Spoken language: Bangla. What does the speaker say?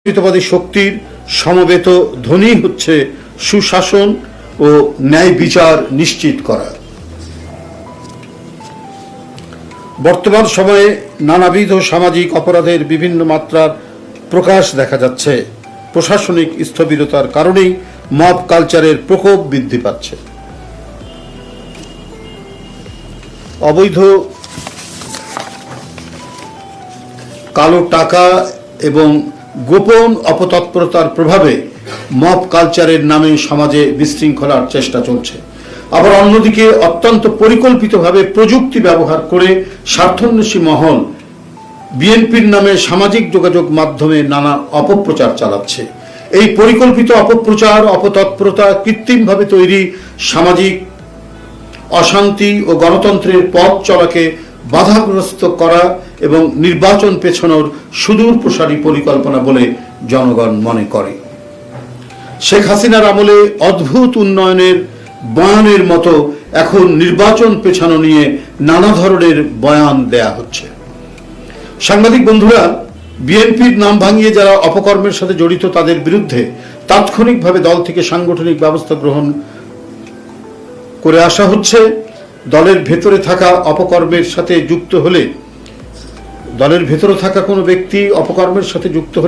হিতবাদী শক্তির সমবেত ধ্বনি হচ্ছে সুশাসন ও ন্যায় বিচার নিশ্চিত করা। বর্তমান সময়ে নানাবিধ সামাজিক অপরাধের বিভিন্ন মাত্রার প্রকাশ দেখা যাচ্ছে। প্রশাসনিক স্থবিরতার কারণেই মব কালচারের প্রকোপ বৃদ্ধি পাচ্ছে। অবৈধ কালো টাকা এবং গোপন অপতৎপরতার প্রভাবে মব কালচারের নামে সমাজে বিশৃঙ্খলার চেষ্টা চলছে। আবার অন্যদিকে অত্যন্ত পরিকল্পিতভাবে প্রযুক্তি ব্যবহার করে স্বার্থান্বেষী মহল বিএনপির নামে সামাজিক যোগাযোগ মাধ্যমে নানা অপপ্রচার চালাচ্ছে। এই পরিকল্পিত অপপ্রচার, অপতৎপরতা কৃত্রিমভাবে তৈরি সামাজিক অশান্তি ও গণতন্ত্রের পথ চলাকে বাধাগ্রস্ত করা এবং নির্বাচন পেছানোর সুদূর প্রসারী পরিকল্পনা বলে জনগণ মনে করে। শেখ হাসিনার আমলে অদ্ভুত উন্নয়নের বয়ানের মতো এখন নির্বাচন পেছানো নিয়ে নানা ধরনের বয়ান দেয়া হচ্ছে। সাংবাদিক বন্ধুরা, বিএনপির নাম ভাঙিয়ে যারা অপকর্মের সাথে জড়িত তাদের বিরুদ্ধে তাৎক্ষণিকভাবে দল থেকে সাংগঠনিক ব্যবস্থা গ্রহণ করে আসা হচ্ছে। দলের ভেতরে থাকা অপকর্মের সাথে যুক্ত হলে, দলের ভেতরে থাকা কোনো ব্যক্তি অপকর্মের সাথে যুক্ত হলে